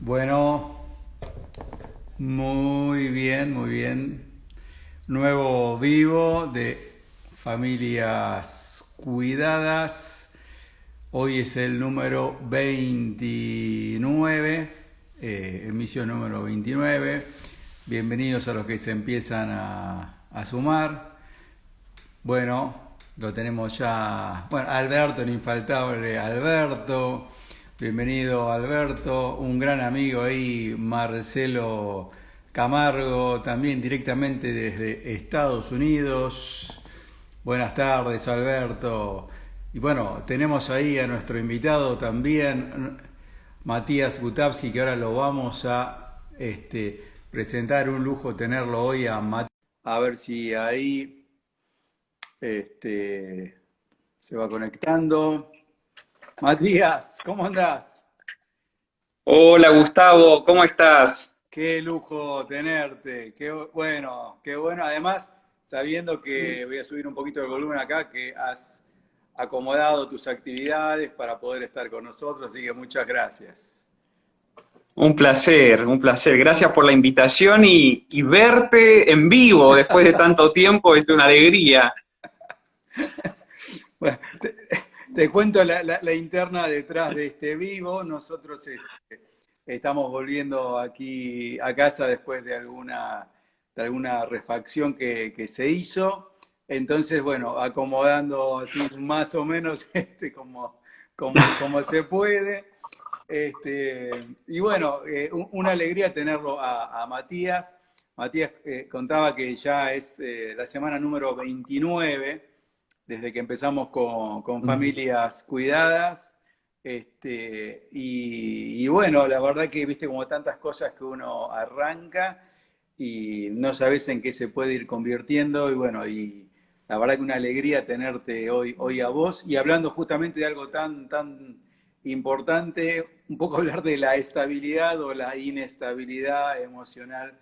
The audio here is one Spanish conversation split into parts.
Bueno, muy bien, muy bien. Nuevo vivo de familias cuidadas. Hoy es el número 29, emisión número 29. Bienvenidos a los que se empiezan a sumar. Bueno, lo tenemos ya. Bueno, Alberto, el infaltable Alberto. Bienvenido, Alberto. Un gran amigo ahí, Marcelo Camargo, también directamente desde Estados Unidos. Buenas tardes, Alberto. Y bueno, tenemos ahí a nuestro invitado también, Matías Gutowski, que ahora lo vamos a presentar. Un lujo tenerlo hoy a Matías. A ver si ahí este, se va conectando. Matías, ¿cómo andás? Hola Gustavo, ¿cómo estás? Qué lujo tenerte. Qué bueno, qué bueno. Además, sabiendo que voy a subir un poquito el volumen acá, que has acomodado tus actividades para poder estar con nosotros, así que muchas gracias. Un placer, un placer. Gracias por la invitación y verte en vivo después de tanto tiempo es una alegría. Bueno, te cuento la interna detrás de este vivo. Nosotros estamos volviendo aquí a casa después de alguna refacción que se hizo. Entonces, bueno, acomodando así más o menos como se puede. Y bueno, una alegría tenerlo a Matías. Matías contaba que ya es la semana número 29 desde que empezamos con familias cuidadas. Y bueno, la verdad que viste como tantas cosas que uno arranca y no sabes en qué se puede ir convirtiendo. Y bueno, y la verdad que una alegría tenerte hoy a vos. Y hablando justamente de algo tan importante, un poco hablar de la estabilidad o la inestabilidad emocional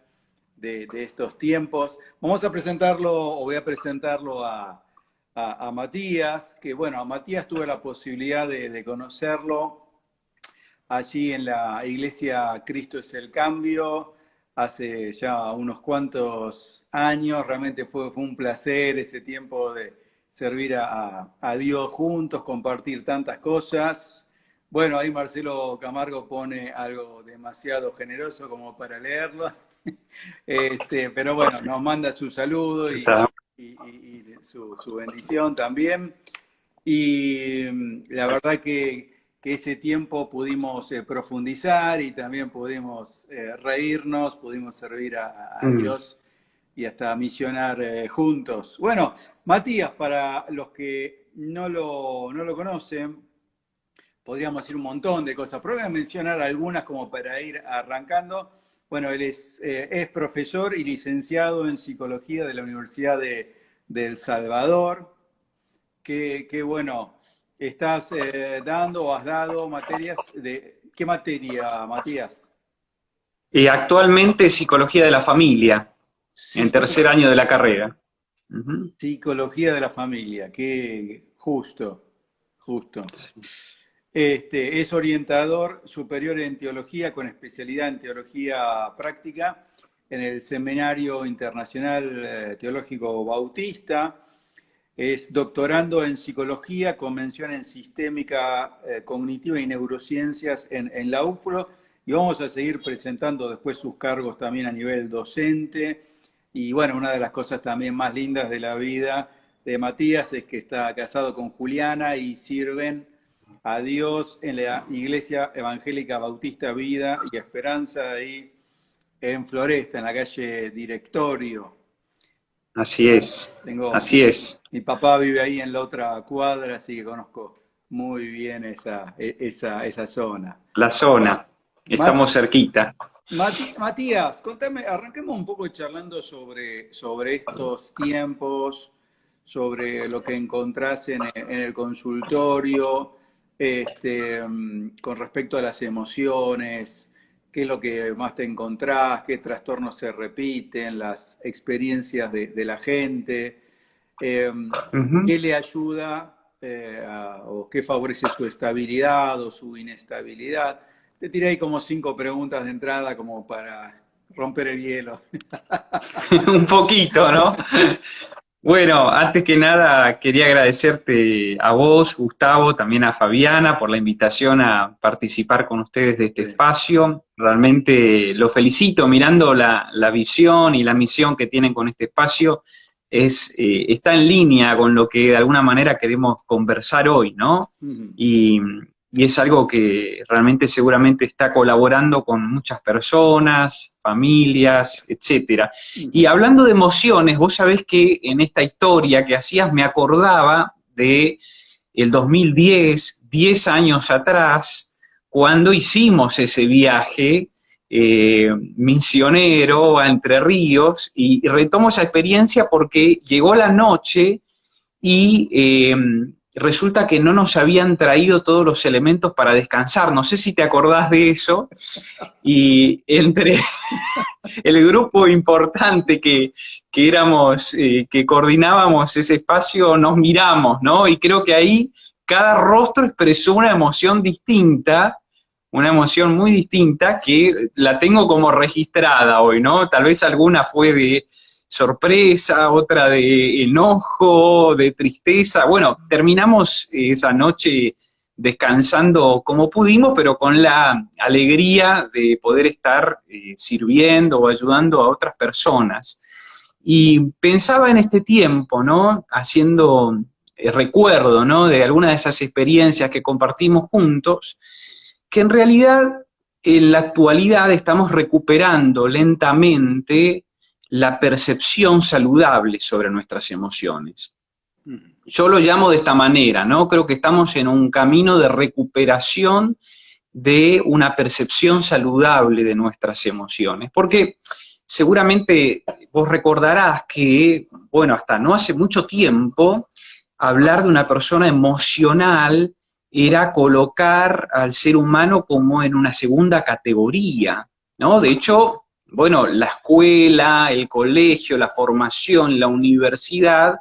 de estos tiempos. Vamos a presentarlo, o voy a presentarlo a Matías, que bueno, a Matías tuve la posibilidad de conocerlo allí en la iglesia Cristo es el Cambio, hace ya unos cuantos años. Realmente fue un placer ese tiempo de servir a Dios juntos, compartir tantas cosas. Bueno, ahí Marcelo Camargo pone algo demasiado generoso como para leerlo. Pero bueno, nos manda su saludo Está. y su bendición también. Y la verdad que ese tiempo pudimos profundizar y también pudimos reírnos, pudimos servir a Mm. Dios y hasta misionar juntos. Bueno, Matías, para los que no lo conocen, podríamos decir un montón de cosas, pero voy a mencionar algunas como para ir arrancando. Bueno, él es profesor y licenciado en psicología de la Universidad de El Salvador. Qué bueno, estás dando o has dado materias de... ¿Qué materia, Matías? Y actualmente Psicología de la Familia, en tercer año de la carrera. Ujú. Psicología de la familia, qué justo, justo. Es orientador superior en teología con especialidad en teología práctica en el Seminario Internacional Teológico Bautista. Es doctorando en psicología con mención en sistémica cognitiva y neurociencias en la UFRO. Y vamos a seguir presentando después sus cargos también a nivel docente. Y bueno, una de las cosas también más lindas de la vida de Matías es que está casado con Juliana y sirven a Dios en la Iglesia Evangélica Bautista Vida y Esperanza ahí en Floresta, en la calle Directorio. Así es, Tengo, así es. mi papá vive ahí en la otra cuadra, así que conozco muy bien esa zona. La zona. Mat- Estamos cerquita. Matías, contame, arranquemos un poco charlando sobre estos tiempos, sobre lo que encontrás en el consultorio, con respecto a las emociones, qué es lo que más te encontrás, qué trastornos se repiten, las experiencias de la gente, eh, Ujú. qué le ayuda o qué favorece su estabilidad o su inestabilidad. te tiré ahí como 5 preguntas de entrada como para romper el hielo. Un poquito, ¿no? Bueno, antes que nada quería agradecerte a vos, Gustavo, también a Fabiana por la invitación a participar con ustedes de este Sí. espacio. Realmente lo felicito mirando la visión y la misión que tienen con este espacio. Está en línea con lo que de alguna manera queremos conversar hoy, ¿no? Ujú. Y, y es algo que realmente seguramente está colaborando con muchas personas, familias, etcétera. Y Ujú. hablando de emociones, vos sabés que en esta historia que hacías me acordaba de el 2010, 10 años atrás, cuando hicimos ese viaje misionero a Entre Ríos, y retomo esa experiencia porque llegó la noche y resulta que no nos habían traído todos los elementos para descansar. No sé si te acordás de eso. Y entre el grupo importante que éramos, que coordinábamos ese espacio, nos miramos, ¿no? Y creo que ahí cada rostro expresó una emoción distinta, una emoción muy distinta que la tengo como registrada hoy, ¿no? Tal vez alguna fue de sorpresa, otra de enojo, de tristeza. Bueno, terminamos esa noche descansando como pudimos, pero con la alegría de poder estar sirviendo o ayudando a otras personas. Y pensaba en este tiempo, ¿no? Haciendo recuerdo, ¿no? De alguna de esas experiencias que compartimos juntos, que en realidad en la actualidad estamos recuperando lentamente la percepción saludable sobre nuestras emociones. Ujú. Yo lo llamo de esta manera, ¿no? Creo que estamos en un camino de recuperación de una percepción saludable de nuestras emociones. Porque seguramente vos recordarás que, bueno, hasta no hace mucho tiempo, hablar de una persona emocional era colocar al ser humano como en una segunda categoría, ¿no? De hecho, bueno, la escuela, el colegio, la formación, la universidad,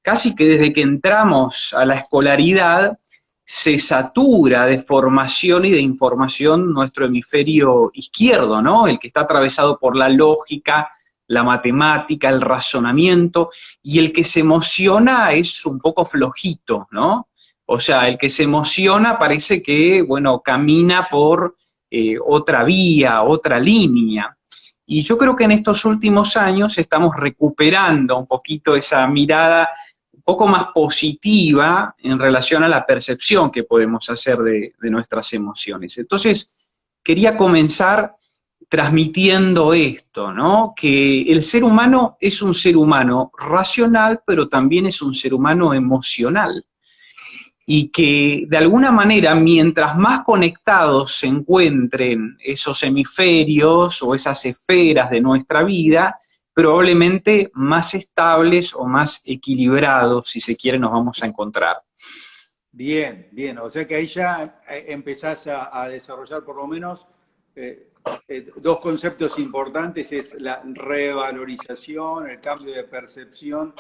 casi que desde que entramos a la escolaridad, se satura de formación y de información nuestro hemisferio izquierdo, ¿no? El que está atravesado por la lógica, la matemática, el razonamiento, y el que se emociona es un poco flojito, ¿no? O sea, el que se emociona parece que, bueno, camina por otra vía, otra línea. Y yo creo que en estos últimos años estamos recuperando un poquito esa mirada un poco más positiva en relación a la percepción que podemos hacer de nuestras emociones. Entonces, quería comenzar transmitiendo esto, ¿no? Que el ser humano es un ser humano racional, pero también es un ser humano emocional. Y que de alguna manera, mientras más conectados se encuentren esos hemisferios o esas esferas de nuestra vida, probablemente más estables o más equilibrados, si se quiere, nos vamos a encontrar. Bien, bien. O sea que ahí ya empezás a desarrollar por lo menos eh, dos conceptos importantes, es la revalorización, el cambio de percepción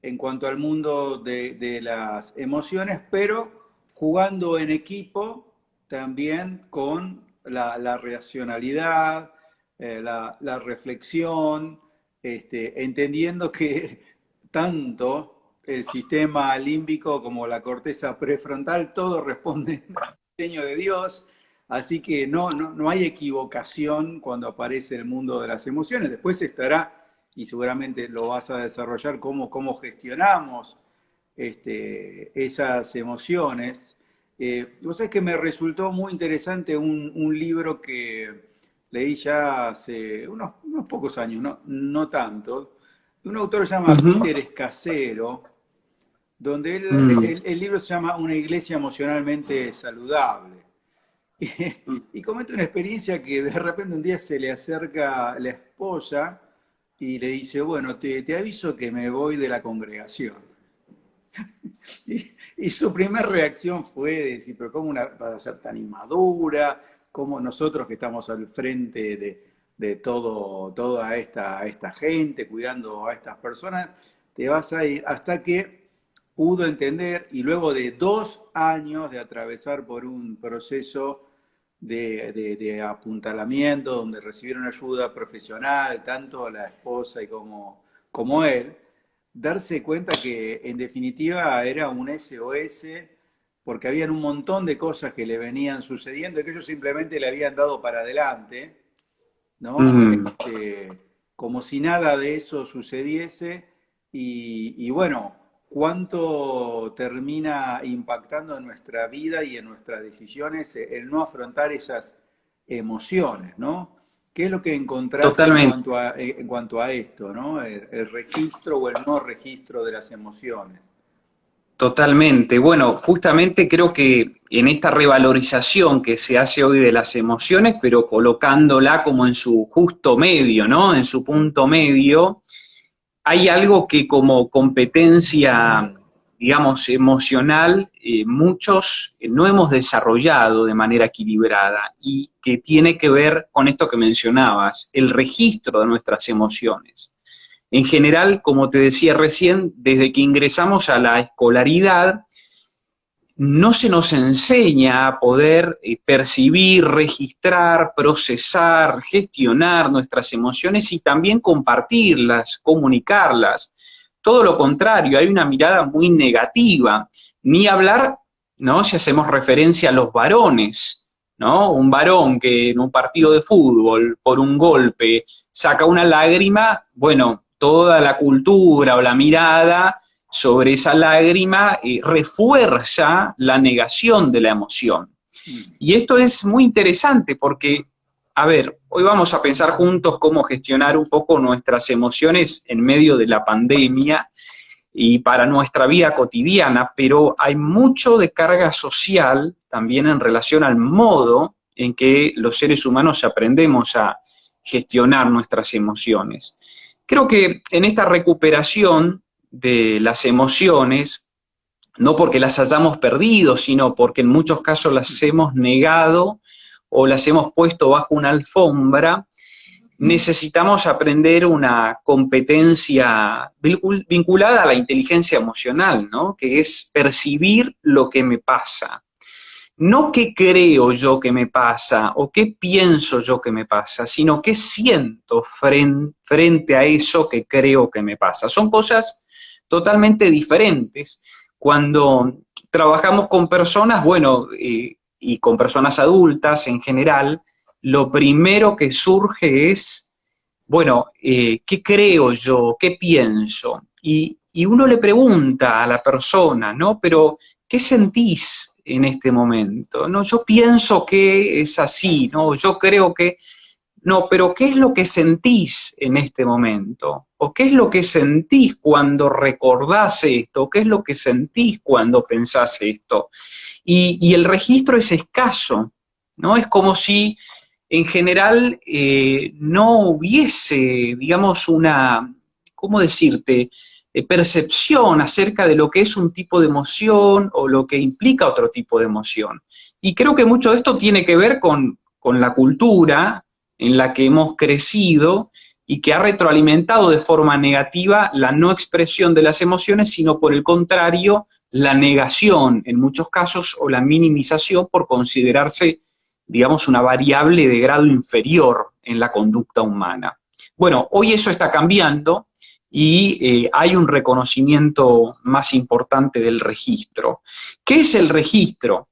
en cuanto al mundo de las emociones, pero jugando en equipo también con la racionalidad, la reflexión, entendiendo que tanto el sistema límbico como la corteza prefrontal, todo responde al diseño de Dios, así que no hay equivocación cuando aparece el mundo de las emociones. Después estará, y seguramente lo vas a desarrollar, cómo gestionamos esas emociones. Vos sabés que me resultó muy interesante un libro que leí ya hace unos pocos años, no tanto, de un autor que se llama Uh -huh. Peter Escasero, donde Mm. el libro se llama Una iglesia emocionalmente saludable. Y, y comenta una experiencia que de repente un día se le acerca la esposa y le dice, bueno, te aviso que me voy de la congregación. Y su primera reacción fue decir, pero ¿cómo vas a ser tan inmadura? ¿Cómo nosotros que estamos al frente de toda esta gente, cuidando a estas personas, te vas a ir? Hasta que pudo entender y luego de 2 años de atravesar por un proceso de apuntalamiento, donde recibieron ayuda profesional, tanto la esposa y como él, darse cuenta que en definitiva era un SOS, porque habían un montón de cosas que le venían sucediendo y que ellos simplemente le habían dado para adelante, ¿no? Mm, Como si nada de eso sucediese y bueno, cuánto termina impactando en nuestra vida y en nuestras decisiones el no afrontar esas emociones, ¿no? ¿Qué es lo que encontrás totalmente. en cuanto a esto, ¿no? El registro o el no registro de las emociones. Totalmente. Bueno, justamente creo que en esta revalorización que se hace hoy de las emociones, pero colocándola como en su justo medio, ¿no? En su punto medio, hay algo que como competencia, digamos, emocional, muchos no hemos desarrollado de manera equilibrada y que tiene que ver con esto que mencionabas, el registro de nuestras emociones. En general, como te decía recién, desde que ingresamos a la escolaridad, no se nos enseña a poder percibir, registrar, procesar, gestionar nuestras emociones y también compartirlas, comunicarlas. Todo lo contrario, hay una mirada muy negativa. Ni hablar, ¿no? Si hacemos referencia a los varones, ¿no? Un varón que en un partido de fútbol, por un golpe, saca una lágrima, bueno, toda la cultura o la mirada sobre esa lágrima refuerza la negación de la emoción. Mm. Y esto es muy interesante porque, a ver, hoy vamos a pensar juntos cómo gestionar un poco nuestras emociones en medio de la pandemia y para nuestra vida cotidiana, pero hay mucho de carga social también en relación al modo en que los seres humanos aprendemos a gestionar nuestras emociones. Creo que en esta recuperación de las emociones, no porque las hayamos perdido, sino porque en muchos casos las hemos negado o las hemos puesto bajo una alfombra, necesitamos aprender una competencia vinculada a la inteligencia emocional, ¿no? Que es percibir lo que me pasa. No qué creo yo que me pasa o qué pienso yo que me pasa, sino qué siento frente a eso que creo que me pasa. Son cosas totalmente diferentes. Cuando trabajamos con personas, bueno, y con personas adultas en general, lo primero que surge es, bueno, ¿qué creo yo? ¿Qué pienso? Y uno le pregunta a la persona, ¿no? Pero, ¿qué sentís en este momento? No, yo pienso que es así, ¿no? Yo creo que no, pero ¿qué es lo que sentís en este momento? ¿O qué es lo que sentís cuando recordás esto? ¿O qué es lo que sentís cuando pensás esto? Y el registro es escaso, ¿no? Es como si en general no hubiese, digamos, una, ¿cómo decirte?, percepción acerca de lo que es un tipo de emoción o lo que implica otro tipo de emoción. Y creo que mucho de esto tiene que ver con la cultura en la que hemos crecido y que ha retroalimentado de forma negativa la no expresión de las emociones, sino por el contrario, la negación en muchos casos o la minimización por considerarse, digamos, una variable de grado inferior en la conducta humana. Bueno, hoy eso está cambiando y hay un reconocimiento más importante del registro. ¿Qué es el registro?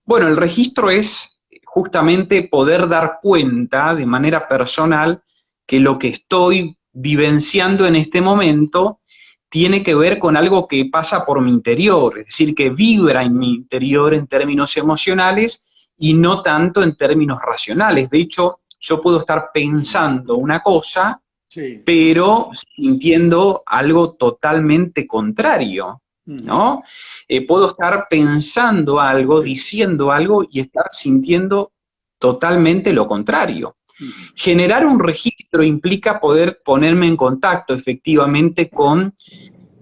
Bueno, el registro es justamente poder dar cuenta de manera personal que lo que estoy vivenciando en este momento tiene que ver con algo que pasa por mi interior, es decir, que vibra en mi interior en términos emocionales y no tanto en términos racionales. De hecho, yo puedo estar pensando una cosa, Sí. pero sintiendo algo totalmente contrario, Mm. ¿no? Puedo estar pensando algo, diciendo algo y estar sintiendo totalmente lo contrario. Mm. Generar un registro implica poder ponerme en contacto efectivamente con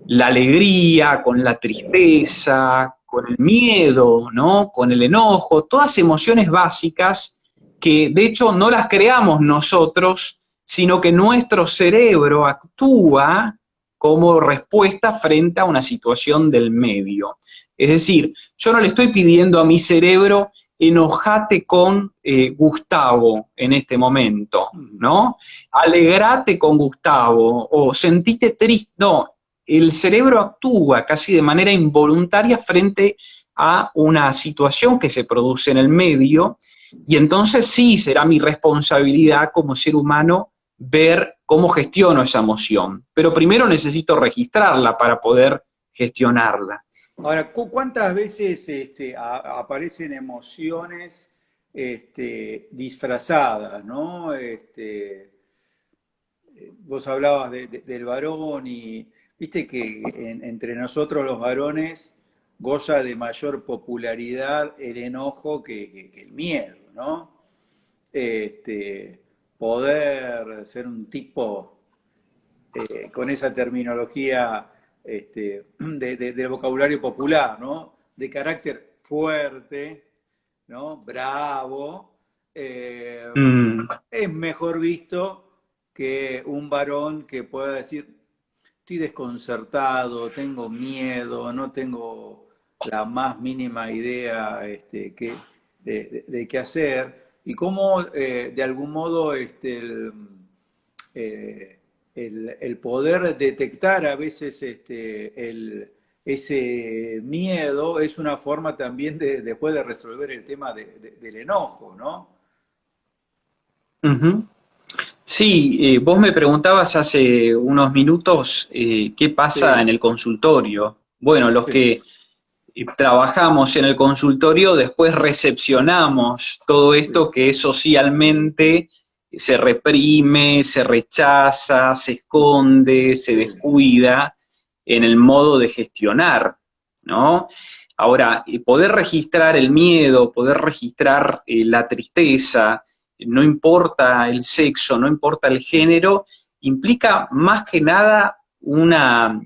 la alegría, con la tristeza, con el miedo, ¿no? Con el enojo, todas emociones básicas que de hecho no las creamos nosotros, sino que nuestro cerebro actúa como respuesta frente a una situación del medio. Es decir, yo no le estoy pidiendo a mi cerebro enojate con Gustavo en este momento, ¿no? Alegrate con Gustavo, o sentiste triste, no, el cerebro actúa casi de manera involuntaria frente a una situación que se produce en el medio, y entonces sí será mi responsabilidad como ser humano ver cómo gestiono esa emoción. Pero primero necesito registrarla para poder gestionarla. Ahora, ¿cuántas veces aparecen emociones disfrazadas, ¿no? Vos hablabas del varón y viste que entre nosotros los varones goza de mayor popularidad el enojo que el miedo, ¿no? Este, Poder ser un tipo con esa terminología del vocabulario popular, ¿no? De carácter fuerte, ¿no? Bravo, eh, Mm, es mejor visto que un varón que pueda decir, estoy desconcertado, tengo miedo, no tengo la más mínima idea de qué hacer, y cómo de algún modo eh, el poder detectar a veces ese miedo es una forma también después de resolver el tema del enojo, ¿no? ujú. Sí, vos me preguntabas hace unos minutos qué pasa en Sí, el consultorio. Bueno, los sí, que trabajamos en el consultorio después recepcionamos todo sí, esto que socialmente se reprime, se rechaza, se esconde, se sí. descuida en el modo de gestionar, ¿no? Ahora, poder registrar el miedo, poder registrar la tristeza, no importa el sexo, no importa el género, implica más que nada una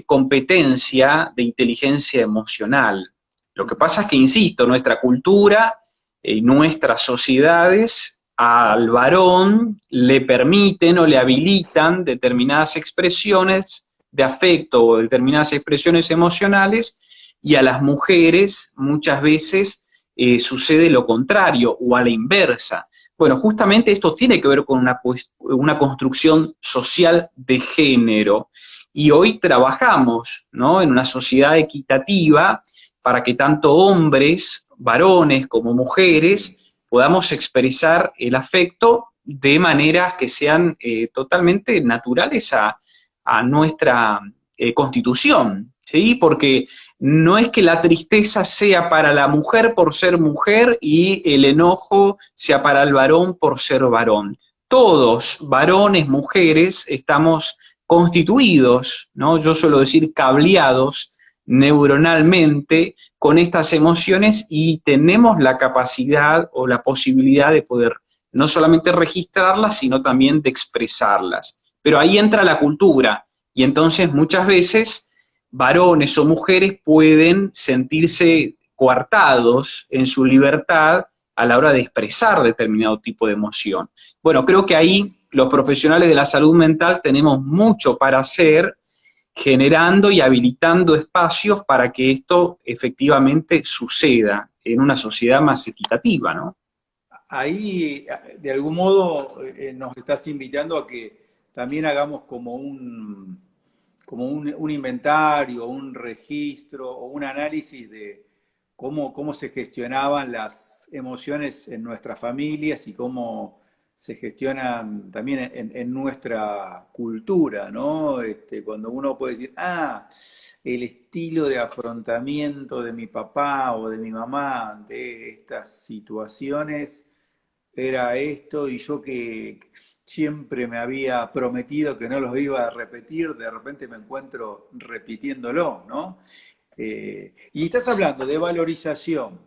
competencia de inteligencia emocional. Lo que pasa es que, insisto, nuestra cultura y nuestras sociedades al varón le permiten o le habilitan determinadas expresiones de afecto o determinadas expresiones emocionales, y a las mujeres muchas veces sucede lo contrario o a la inversa. Bueno, justamente esto tiene que ver con una construcción social de género, y hoy trabajamos, ¿no?, en una sociedad equitativa para que tanto hombres, varones como Sí. mujeres podamos expresar el afecto de maneras que sean totalmente naturales a nuestra constitución, ¿sí? Porque no es que la tristeza sea para la mujer por ser mujer y el enojo sea para el varón por ser varón. Todos, varones, mujeres, estamos constituidos, ¿no? Yo suelo decir cableados neuronalmente con estas emociones, y tenemos la capacidad o la posibilidad de poder no solamente registrarlas, sino también de expresarlas. Pero ahí entra la cultura, y entonces muchas veces varones o mujeres pueden sentirse coartados en su libertad a la hora de expresar determinado tipo de emoción. Bueno, creo que ahí los profesionales de la salud mental tenemos mucho para hacer, generando y habilitando espacios para que esto efectivamente suceda en una sociedad más equitativa, ¿no? Ahí, de algún modo, nos estás invitando a que también hagamos como un inventario, un registro o un análisis de cómo se gestionaban las emociones en nuestras familias y cómo se gestionan también en nuestra cultura, ¿no? Cuando uno puede decir, el estilo de afrontamiento de mi papá o de mi mamá ante estas situaciones era esto, y yo que siempre me había prometido que no los iba a repetir, de repente me encuentro repitiéndolo, ¿no? Y estás hablando de valorización,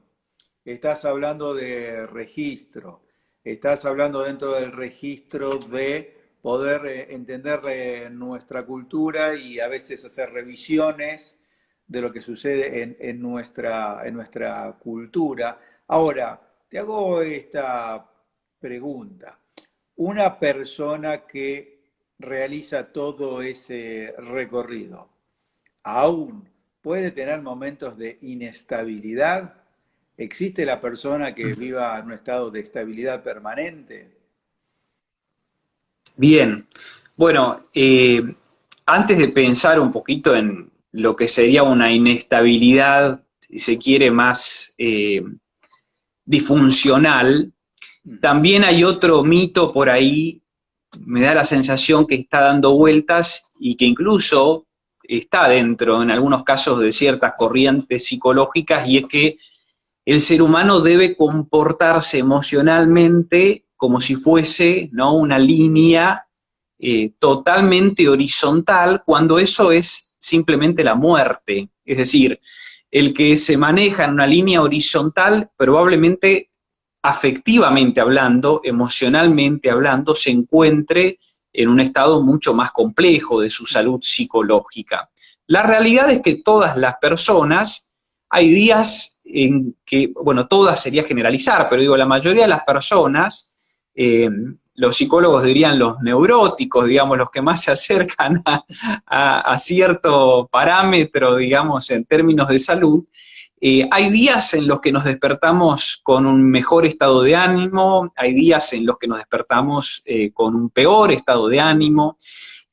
estás hablando de registro, estás hablando dentro del registro de poder entender nuestra cultura y a veces hacer revisiones de lo que sucede en nuestra cultura. Ahora, te hago esta pregunta. Una persona que realiza todo ese recorrido, aún puede tener momentos de inestabilidad, ¿Existe la persona que viva en un estado de estabilidad permanente? Bien, bueno, antes de pensar un poquito en lo que sería una inestabilidad, si se quiere, más disfuncional, Ujú. también hay otro mito por ahí, me da la sensación que está dando vueltas y que incluso está dentro, en algunos casos, de ciertas corrientes psicológicas, y es que el ser humano debe comportarse emocionalmente como si fuese, ¿no?, una línea totalmente horizontal, cuando eso es simplemente la muerte. Es decir, el que se maneja en una línea horizontal probablemente, afectivamente hablando, emocionalmente hablando, se encuentre en un estado mucho más complejo de su salud psicológica. La realidad es que todas las personas, hay días en que, bueno, todas sería generalizar, pero digo, la mayoría de las personas, los psicólogos dirían los neuróticos, digamos, los que más se acercan a cierto parámetro, digamos, en términos de salud, hay días en los que nos despertamos con un mejor estado de ánimo, hay días en los que nos despertamos con un peor estado de ánimo.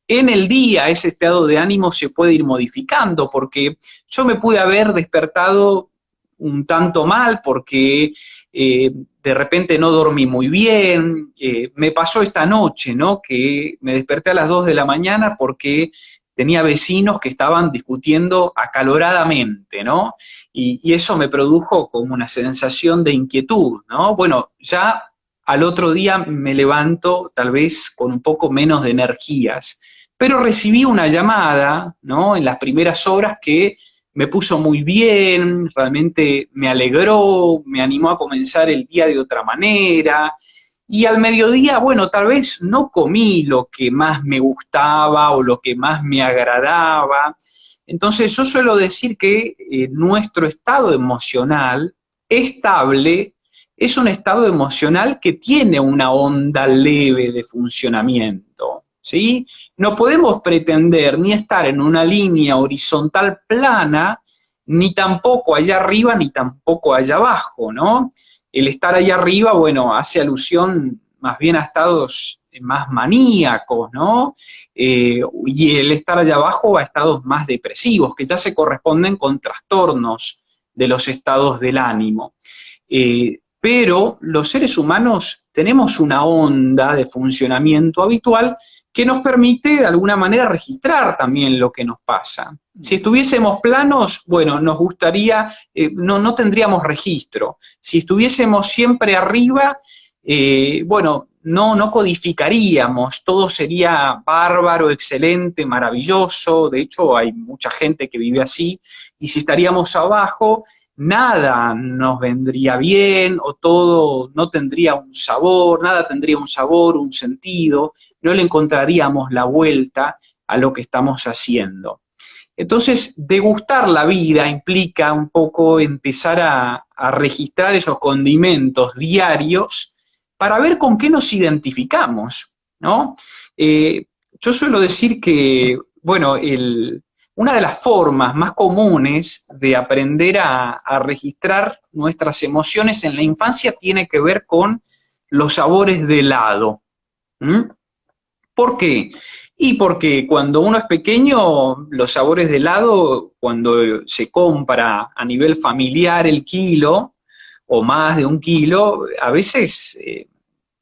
En el día ese estado de ánimo se puede ir modificando, porque yo me pude haber despertado un tanto mal porque de repente no dormí muy bien. Me pasó esta noche, ¿no?, que me desperté a las 2 de la mañana porque tenía vecinos que estaban discutiendo acaloradamente, ¿no? Y eso me produjo como una sensación de inquietud, ¿no? Bueno, ya al otro día me levanto tal vez con un poco menos de energías, pero recibí una llamada, ¿no?, en las primeras horas que me puso muy bien, realmente me alegró, me animó a comenzar el día de otra manera. Y al mediodía, bueno, tal vez no comí lo que más me gustaba o lo que más me agradaba. Entonces yo suelo decir que nuestro estado emocional estable es un estado emocional que tiene una onda leve de funcionamiento, ¿sí? No podemos pretender ni estar en una línea horizontal plana, ni tampoco allá arriba, ni tampoco allá abajo, ¿no? El estar allá arriba, bueno, hace alusión más bien a estados más maníacos, ¿no? Y el estar allá abajo a estados más depresivos, que ya se corresponden con trastornos de los estados del ánimo. Pero los seres humanos tenemos una onda de funcionamiento habitual que nos permite de alguna manera registrar también lo que nos pasa. Si Ujú. estuviésemos planos, bueno, nos gustaría, no tendríamos registro. Si estuviésemos siempre arriba, bueno, no codificaríamos, todo sería bárbaro, excelente, maravilloso. De hecho, hay mucha gente que vive así. Y si estaríamos abajo, nada nos vendría bien, o todo no tendría un sabor, nada tendría un sabor, un sentido, no le encontraríamos la vuelta a lo que estamos haciendo. Entonces, degustar la vida implica un poco empezar a registrar esos condimentos diarios para ver con qué nos identificamos, ¿no? Eh, yo suelo decir que, bueno, una de las formas más comunes de aprender a registrar nuestras emociones en la infancia tiene que ver con los sabores de helado. ¿Mm? ¿Por qué? Y porque cuando uno es pequeño, los sabores de helado, cuando se compra a nivel familiar el kilo, o más de un kilo, a veces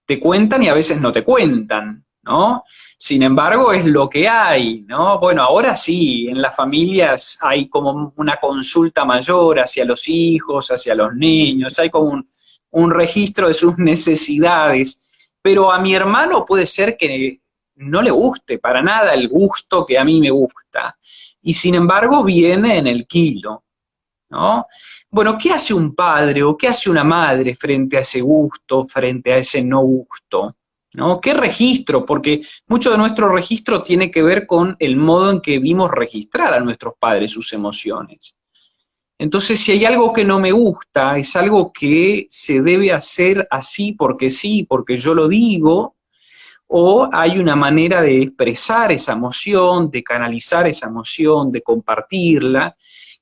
te cuentan y a veces no te cuentan, ¿no? Sin embargo, es lo que hay, ¿no? Bueno, ahora sí, en las familias hay como una consulta mayor hacia los hijos, hacia los niños, hay como un registro de sus necesidades, pero a mi hermano puede ser que no le guste para nada el gusto que a mí me gusta, y sin embargo viene en el kilo, ¿no? Bueno, ¿qué hace un padre o qué hace una madre frente a ese gusto, frente a ese no gusto? ¿No? ¿Qué registro? Porque mucho de nuestro registro tiene que ver con el modo en que vimos registrar a nuestros padres sus emociones. Entonces, si hay algo que no me gusta, es algo que se debe hacer así, porque yo lo digo, o hay una manera de expresar esa emoción, de canalizar esa emoción, de compartirla,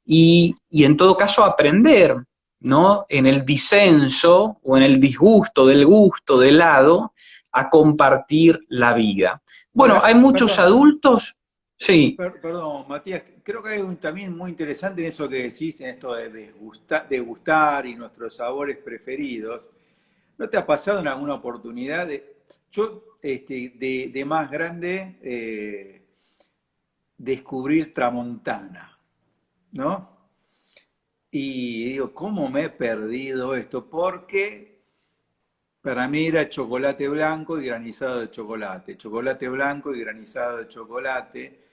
y en todo caso aprender, ¿no? En el disenso o en el disgusto del gusto del lado a compartir la vida. Bueno, Ahora, hay muchos perdón, adultos, sí. perdón, Matías, creo que hay algo también muy interesante en eso que decís, en esto de degustar y nuestros sabores preferidos. ¿No te ha pasado en alguna oportunidad? Yo, de más grande, descubrir Tramontana, ¿no? Y digo, ¿cómo me he perdido esto? Porque para mí era chocolate blanco y granizado de chocolate blanco y granizado de chocolate.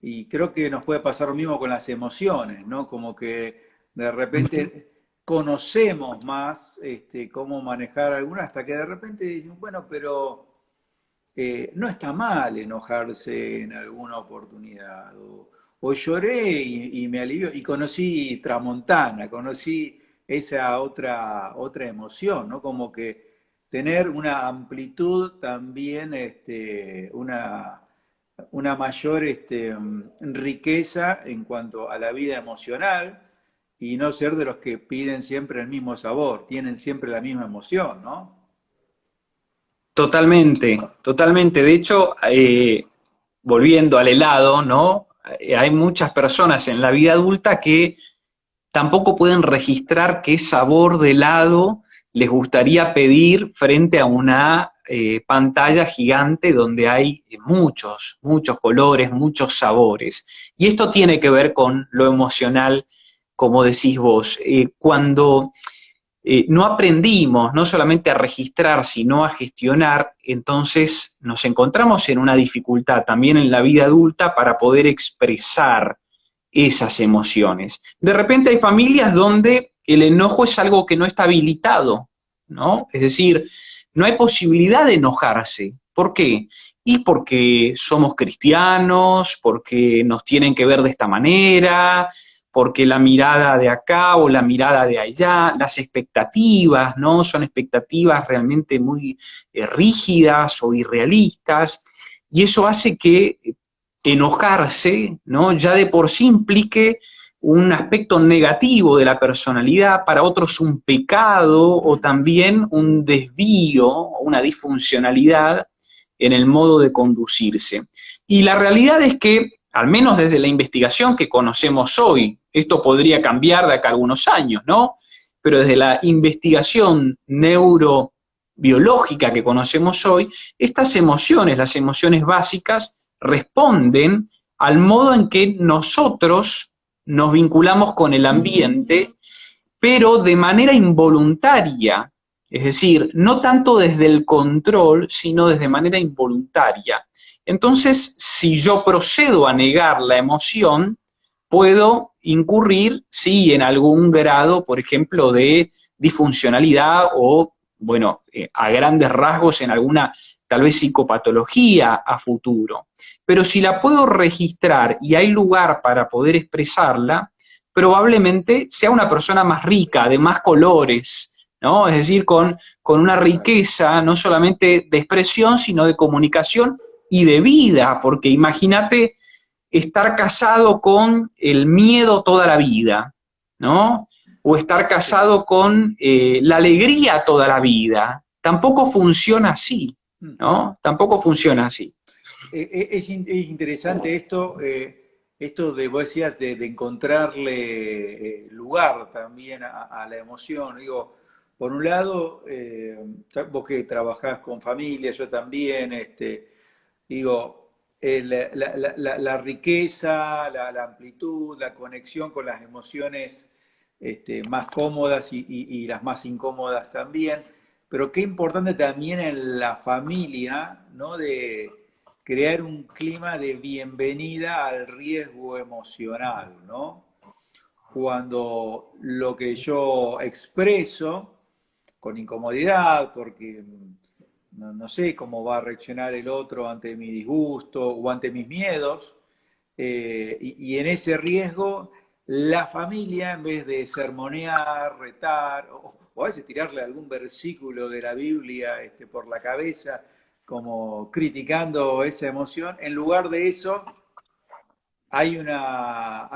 Y creo que nos puede pasar lo mismo con las emociones, ¿no? Como que de repente conocemos más cómo manejar algunas, hasta que de repente dicen, bueno, pero no está mal enojarse en alguna oportunidad. O lloré y me alivió. Y conocí Tramontana, conocí esa otra emoción, ¿no? Como que tener una amplitud también, una mayor riqueza en cuanto a la vida emocional y no ser de los que piden siempre el mismo sabor, tienen siempre la misma emoción, ¿no? Totalmente, totalmente. De hecho, volviendo al helado, ¿no? Hay muchas personas en la vida adulta que tampoco pueden registrar qué sabor de helado les gustaría pedir frente a una pantalla gigante donde hay muchos, muchos colores, muchos sabores. Y esto tiene que ver con lo emocional, como decís vos. Cuando no aprendimos no solamente a registrar, sino a gestionar, entonces nos encontramos en una dificultad también en la vida adulta para poder expresar esas emociones. De repente hay familias donde el enojo es algo que no está habilitado, ¿no? Es decir, no hay posibilidad de enojarse. ¿Por qué? Y porque somos cristianos, porque nos tienen que ver de esta manera, porque la mirada de acá o la mirada de allá, las expectativas, ¿no? Son expectativas realmente muy rígidas o irrealistas, y eso hace que enojarse, ¿no? Ya de por sí implique un aspecto negativo de la personalidad, para otros un pecado o también un desvío o una disfuncionalidad en el modo de conducirse. Y la realidad es que, al menos desde la investigación que conocemos hoy, esto podría cambiar de acá a algunos años, ¿no? Pero desde la investigación neurobiológica que conocemos hoy, estas emociones, las emociones básicas, responden al modo en que nosotros nos vinculamos con el ambiente, pero de manera involuntaria, es decir, no tanto desde el control, sino desde manera involuntaria. Entonces, si yo procedo a negar la emoción, puedo incurrir, sí, en algún grado, por ejemplo, de disfuncionalidad o, bueno, a grandes rasgos en alguna, tal vez, psicopatología a futuro. Pero si la puedo registrar y hay lugar para poder expresarla, probablemente sea una persona más rica, de más colores, ¿no? Es decir, con una riqueza no solamente de expresión, sino de comunicación y de vida, porque imagínate estar casado con el miedo toda la vida, ¿no? O estar Sí. casado con la alegría toda la vida. Tampoco funciona así, ¿no? Tampoco funciona así. Es interesante esto, esto de, vos decías, de encontrarle lugar también a la emoción. Digo, por un lado, vos que trabajás con familias, yo también, digo, la riqueza, la amplitud, la conexión con las emociones más cómodas y las más incómodas también, pero qué importante también en la familia, ¿no? De crear un clima de bienvenida al riesgo emocional, ¿no? Cuando lo que yo expreso con incomodidad, porque no sé cómo va a reaccionar el otro ante mi disgusto o ante mis miedos, y en ese riesgo la familia, en vez de sermonear, retar, o a veces tirarle algún versículo de la Biblia por la cabeza, como criticando esa emoción, en lugar de eso hay una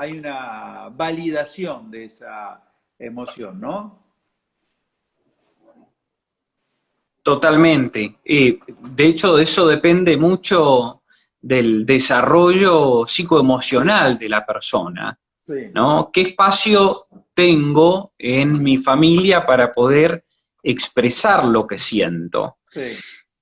validación de esa emoción, ¿no? Totalmente. De hecho, de eso depende mucho del desarrollo psicoemocional de la persona, Sí, ¿no? ¿Qué espacio tengo en mi familia para poder expresar lo que siento? sí.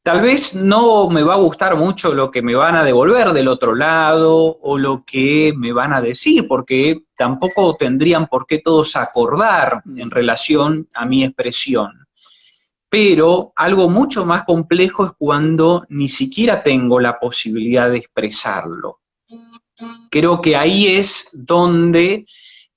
Tal vez no me va a gustar mucho lo que me van a devolver del otro lado o lo que me van a decir, porque tampoco tendrían por qué todos acordar en Mm. relación a mi expresión. Pero algo mucho más complejo es cuando ni siquiera tengo la posibilidad de expresarlo. Creo que ahí es donde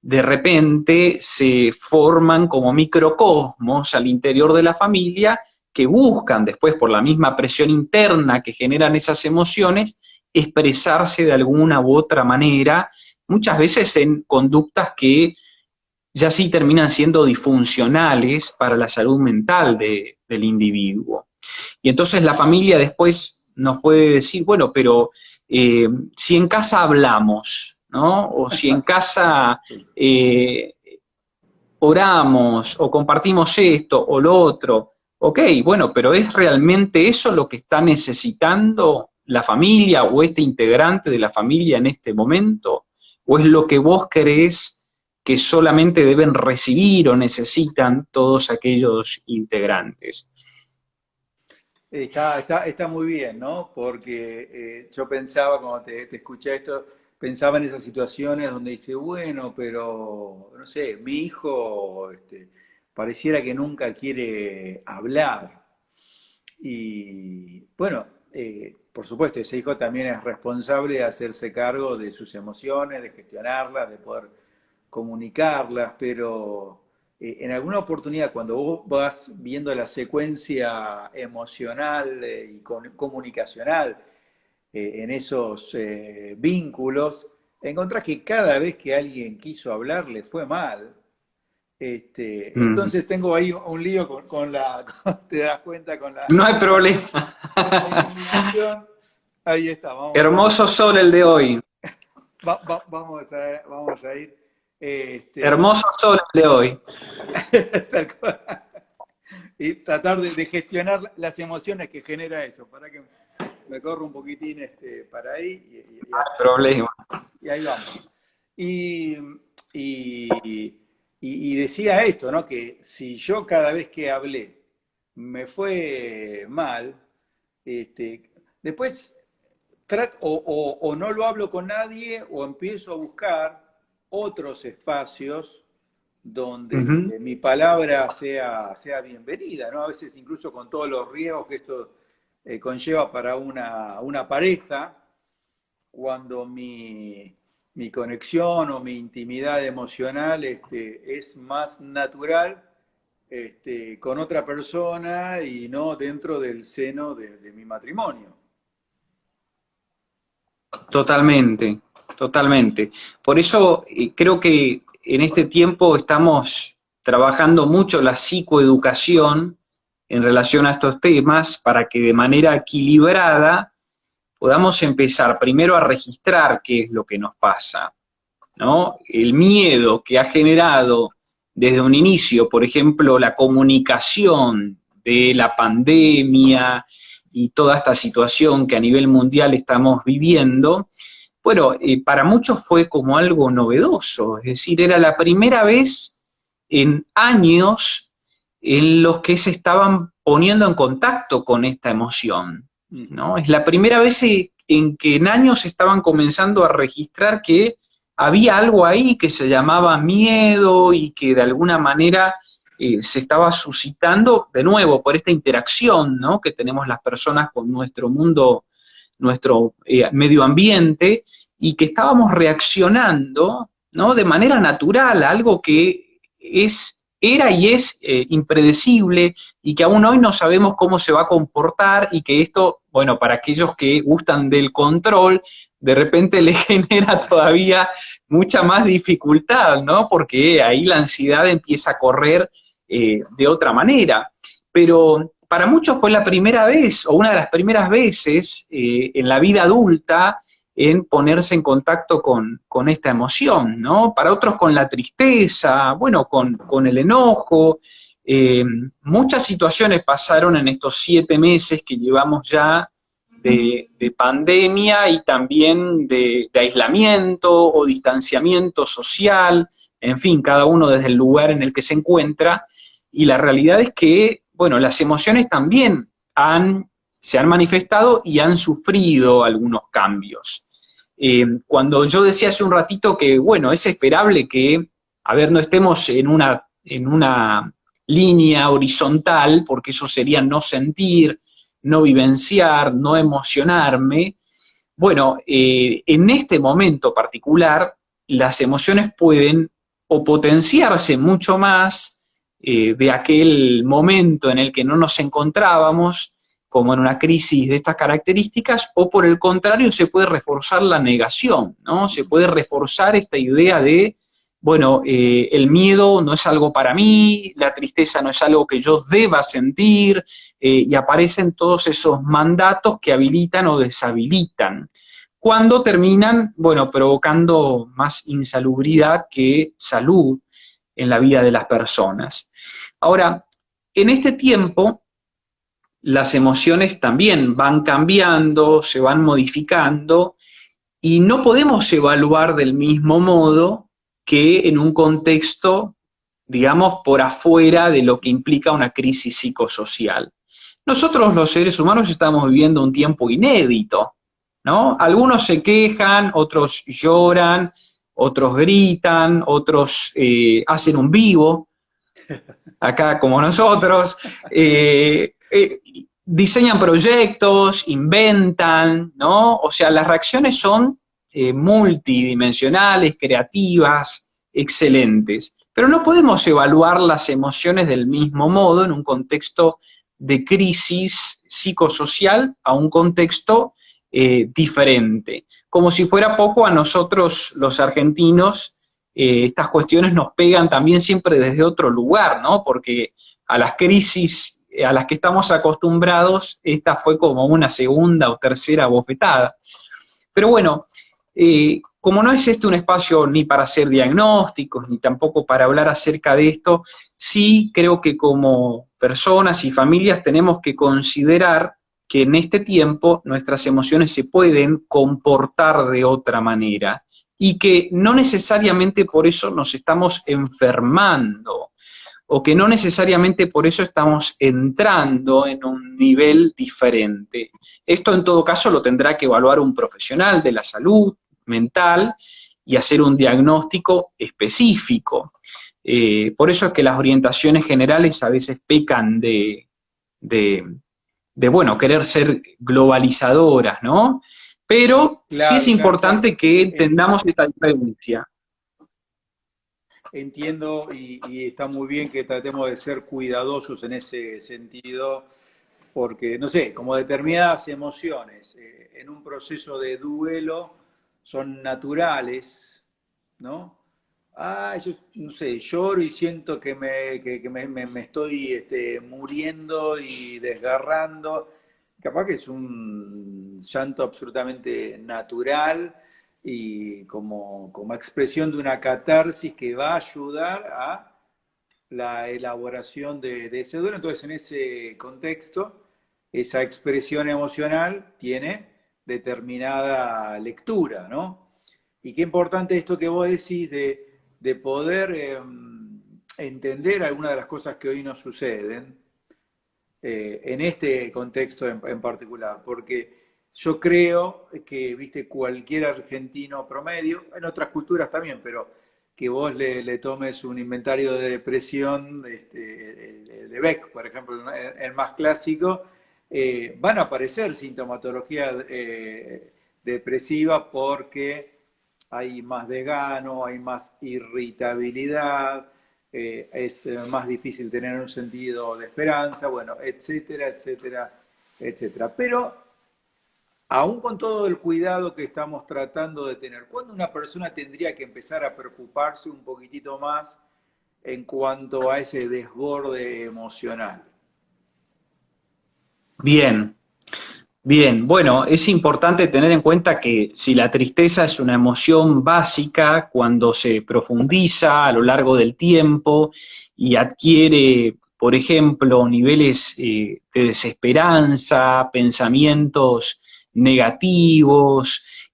de repente se forman como microcosmos al interior de la familia que buscan después, por la misma presión interna que generan esas emociones, expresarse de alguna u otra manera, muchas veces en conductas que ya sí terminan siendo disfuncionales para la salud mental del individuo. Y entonces la familia después nos puede decir, bueno, pero si en casa hablamos, ¿no? O si en casa eh, oramos o compartimos esto o lo otro, ok, bueno, pero ¿es realmente eso lo que está necesitando la familia o este integrante de la familia en este momento? ¿O es lo que vos creés que solamente deben recibir o necesitan todos aquellos integrantes? Está muy bien, ¿no? Porque yo pensaba, cuando te escuché esto, pensaba en esas situaciones donde dice, bueno, pero, no sé, mi hijo pareciera que nunca quiere hablar. Y bueno, por supuesto, ese hijo también es responsable de hacerse cargo de sus emociones, de gestionarlas, de poder comunicarlas, pero en alguna oportunidad cuando vos vas viendo la secuencia emocional y comunicacional en esos vínculos, encontrás que cada vez que alguien quiso hablar le fue mal. Mm. Entonces tengo ahí un lío con la, te das cuenta, con No hay problema. la iluminación. Ahí está, Hermoso sol el de hoy. vamos a ir. Este, Hermoso sol el de hoy. tal cual. Y tratar de gestionar las emociones que genera eso. Para que me corro un poquitín para ahí No hay problema. y ahí vamos. Y, y- y decía esto, ¿no? Que si yo cada vez que hablé me fue mal, después o no lo hablo con nadie o empiezo a buscar otros espacios Ujú. donde mi palabra sea bienvenida, ¿no? A veces incluso con todos los riesgos que esto conlleva para una pareja, cuando mi conexión o mi intimidad emocional es más natural con otra persona y no dentro del seno de mi matrimonio. Totalmente, totalmente. Por eso creo que en este tiempo estamos trabajando mucho la psicoeducación en relación a estos temas para que de manera equilibrada podamos empezar primero a registrar qué es lo que nos pasa, ¿no? El miedo que ha generado desde un inicio, por ejemplo, la comunicación de la pandemia y toda esta situación que a nivel mundial estamos viviendo, bueno, para muchos fue como algo novedoso, es decir, era la primera vez en años en los que se estaban poniendo en contacto con esta emoción, Ujú. ¿no? Es la primera vez en que en años estaban comenzando a registrar que había algo ahí que se llamaba miedo y que de alguna manera se estaba suscitando de nuevo por esta interacción, ¿no? Que tenemos las personas con nuestro mundo, nuestro medio ambiente, y que estábamos reaccionando, ¿no? De manera natural a algo que era y es impredecible y que aún hoy no sabemos cómo se va a comportar y que esto, bueno, para aquellos que gustan del control, de repente le genera todavía mucha más dificultad, ¿no? Porque ahí la ansiedad empieza a correr de otra manera. Pero para muchos fue la primera vez o una de las primeras veces en la vida adulta en ponerse en contacto con esta emoción, ¿no? Para otros con la tristeza, bueno, con el enojo. Eh, Muchas situaciones pasaron en estos 7 meses que llevamos ya de pandemia y también de aislamiento o distanciamiento social, en fin, cada uno desde el lugar en el que se encuentra, y la realidad es que, bueno, las emociones también se han manifestado y han sufrido algunos cambios. Cuando yo decía hace un ratito que, bueno, es esperable que, a ver, no estemos en una línea horizontal, porque eso sería no sentir, no vivenciar, no emocionarme. Bueno, en este momento particular, las emociones pueden o potenciarse mucho más de aquel momento en el que no nos encontrábamos, como en una crisis de estas características, o por el contrario se puede reforzar la negación, ¿no? Se puede reforzar esta idea de, bueno, el miedo no es algo para mí, la tristeza no es algo que yo deba sentir, y aparecen todos esos mandatos que habilitan o deshabilitan, cuando terminan, bueno, provocando más insalubridad que salud en la vida de las personas. Ahora, en este tiempo, las emociones también van cambiando, se van modificando, y no podemos evaluar del mismo modo que en un contexto, digamos, por afuera de lo que implica una crisis psicosocial. Nosotros los seres humanos estamos viviendo un tiempo inédito, ¿no? Algunos se quejan, otros lloran, otros gritan, otros hacen un vivo, acá como nosotros, diseñan proyectos, inventan, ¿no? O sea, las reacciones son multidimensionales, creativas, excelentes. Pero no podemos evaluar las emociones del mismo modo en un contexto de crisis psicosocial a un contexto diferente. Como si fuera poco, a nosotros los argentinos estas cuestiones nos pegan también siempre desde otro lugar, ¿no? Porque a las crisis a las que estamos acostumbrados, esta fue como una segunda o tercera bofetada. Pero bueno, como no es este un espacio ni para hacer diagnósticos, ni tampoco para hablar acerca de esto, sí creo que como personas y familias tenemos que considerar que en este tiempo nuestras emociones se pueden comportar de otra manera y que no necesariamente por eso nos estamos enfermando, o que no necesariamente por eso estamos entrando en un nivel diferente. Esto en todo caso lo tendrá que evaluar un profesional de la salud mental y hacer un diagnóstico específico. Por eso es que las orientaciones generales a veces pecan bueno, querer ser globalizadoras, ¿no? Pero sí es Claro, claro, claro. importante que entendamos esta diferencia. Entiendo y está muy bien que tratemos de ser cuidadosos en ese sentido, porque, no sé, como determinadas emociones en un proceso de duelo son naturales, ¿no? Ah, yo, no sé, lloro y siento que me estoy muriendo y desgarrando. Capaz que es un llanto absolutamente natural y como expresión de una catarsis que va a ayudar a la elaboración de ese duelo. Entonces, en ese contexto, esa expresión emocional tiene determinada lectura, ¿no? Y qué importante esto que vos decís de poder entender algunas de las cosas que hoy nos suceden en este contexto en particular, porque yo creo que, viste, cualquier argentino promedio, en otras culturas también, pero que vos le tomes un inventario de depresión, de Beck, por ejemplo, el más clásico, van a aparecer sintomatología depresiva porque hay más desgano, hay más irritabilidad, es más difícil tener un sentido de esperanza, bueno, etcétera, etcétera, etcétera. Pero aún con todo el cuidado que estamos tratando de tener, ¿cuándo una persona tendría que empezar a preocuparse un poquitito más en cuanto a ese desborde emocional? Bien. Bien, bueno, es importante tener en cuenta que si la tristeza es una emoción básica, cuando se profundiza a lo largo del tiempo y adquiere, por ejemplo, niveles de desesperanza, pensamientos negativos,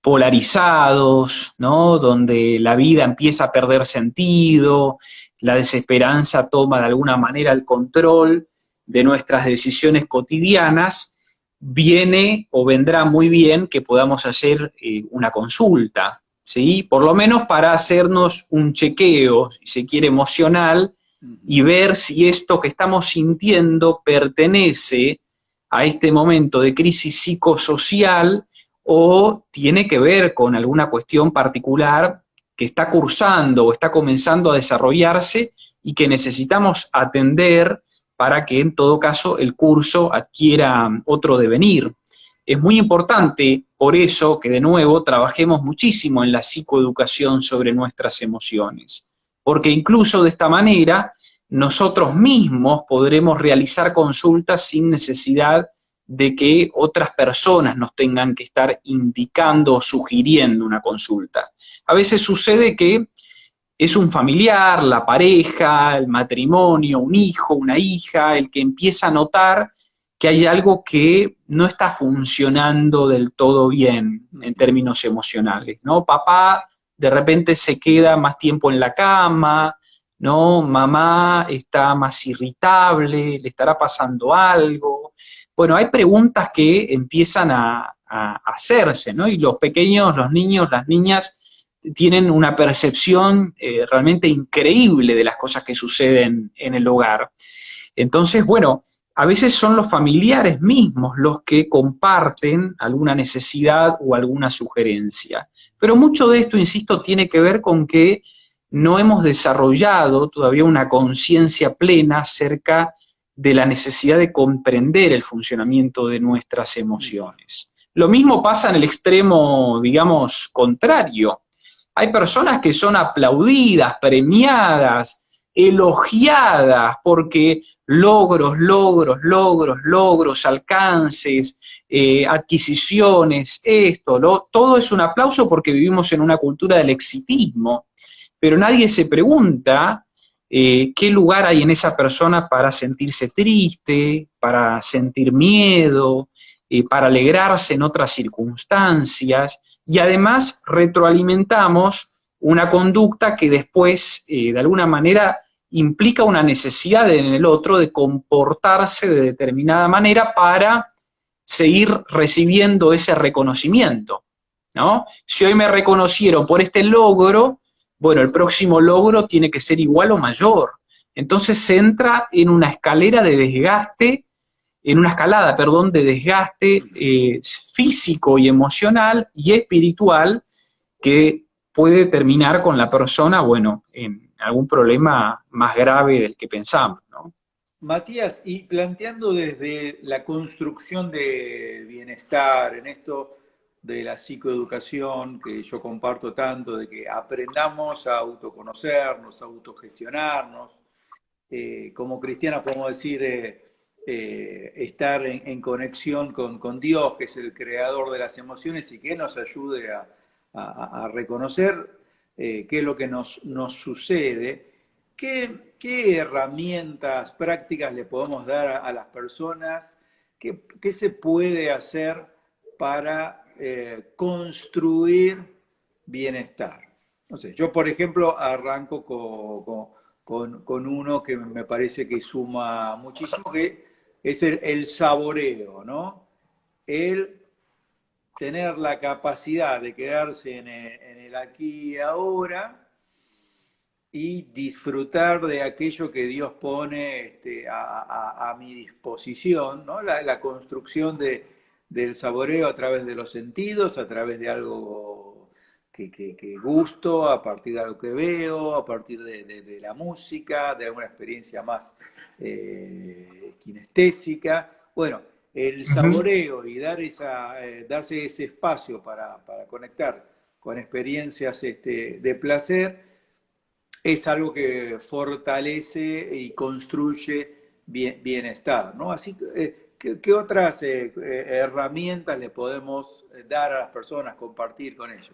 polarizados, ¿no? Donde la vida empieza a perder sentido, la desesperanza toma de alguna manera el control de nuestras decisiones cotidianas, viene o vendrá muy bien que podamos hacer una consulta, ¿sí? Por lo menos para hacernos un chequeo, si se quiere, emocional, y Ujú. ver si esto que estamos sintiendo pertenece a este momento de crisis psicosocial o tiene que ver con alguna cuestión particular que está cursando o está comenzando a desarrollarse y que necesitamos atender para que en todo caso el curso adquiera otro devenir. Es muy importante, por eso, que de nuevo trabajemos muchísimo en la psicoeducación sobre nuestras emociones, porque incluso de esta manera nosotros mismos podremos realizar consultas sin necesidad de que otras personas nos tengan que estar indicando o sugiriendo una consulta. A veces sucede que es un familiar, la pareja, el matrimonio, un hijo, una hija, el que empieza a notar que hay algo que no está funcionando del todo bien en Ujú. términos emocionales, ¿no? Papá de repente se queda más tiempo en la cama, ¿no? Mamá está más irritable, le estará pasando algo. Bueno, hay preguntas que empiezan a hacerse, ¿no? Y los pequeños, los niños, las niñas tienen una percepción realmente increíble de las cosas que suceden en el hogar. Entonces, bueno, a veces son los familiares mismos los que comparten alguna necesidad o alguna sugerencia. Pero mucho de esto, insisto, tiene que ver con que no hemos desarrollado todavía una conciencia plena acerca de la necesidad de comprender el funcionamiento de nuestras Ujú. emociones. Lo mismo pasa en el extremo, digamos, contrario. Hay personas que son aplaudidas, premiadas, elogiadas porque logros, alcances, adquisiciones, todo es un aplauso porque vivimos en una cultura del exitismo, pero nadie se pregunta qué lugar hay en esa persona para sentirse triste, para sentir miedo, para alegrarse en otras circunstancias, y además retroalimentamos una conducta que después, de alguna manera, implica una necesidad en el otro de comportarse de determinada manera para seguir recibiendo ese reconocimiento, ¿no? Si hoy me reconocieron por este logro, bueno, el próximo logro tiene que ser igual o mayor. Entonces se entra en una escalera de desgaste, en una escalada, perdón, de desgaste físico y emocional y espiritual que puede terminar con la persona, bueno, en algún problema más grave del que pensamos, ¿no? Matías, y planteando desde la construcción de bienestar, en esto de la psicoeducación que yo comparto tanto, de que aprendamos a autoconocernos, a autogestionarnos, como cristianos podemos decir, estar en conexión con Dios, que es el creador de las emociones y que nos ayude a reconocer qué es lo que nos sucede. ¿Qué herramientas prácticas le podemos dar a las personas? ¿Qué se puede hacer para construir bienestar? No sé, yo por ejemplo arranco con uno que me parece que suma muchísimo, que es el saboreo, ¿no? El tener la capacidad de quedarse en el aquí y ahora y disfrutar de aquello que Dios pone a mi disposición, ¿no? La construcción del saboreo a través de los sentidos, a través de algo que gusto, a partir de algo que veo, a partir de la música, de alguna experiencia más kinestésica. Bueno, el Uh -huh. saboreo y darse ese espacio para conectar con experiencias de placer es algo que fortalece y construye bienestar, ¿no? Así, ¿Qué otras herramientas le podemos dar a las personas, compartir con ellos?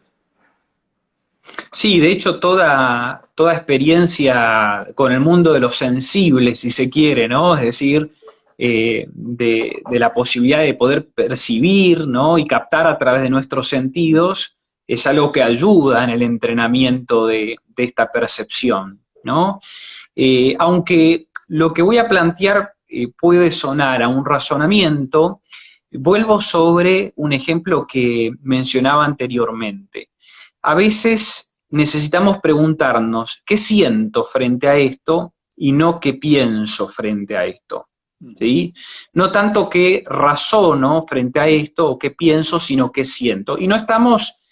Sí, de hecho, toda experiencia con el mundo de los sensibles, si se quiere, ¿no? Es decir, de la posibilidad de poder percibir, ¿no? Y captar a través de nuestros sentidos, es algo que ayuda en el entrenamiento de esta percepción, ¿no? Aunque lo que voy a plantear puede sonar a un razonamiento, vuelvo sobre un ejemplo que mencionaba anteriormente. A veces necesitamos preguntarnos qué siento frente a esto y no qué pienso frente a esto. ¿Sí? No tanto qué razono frente a esto o qué pienso, sino qué siento. Y no estamos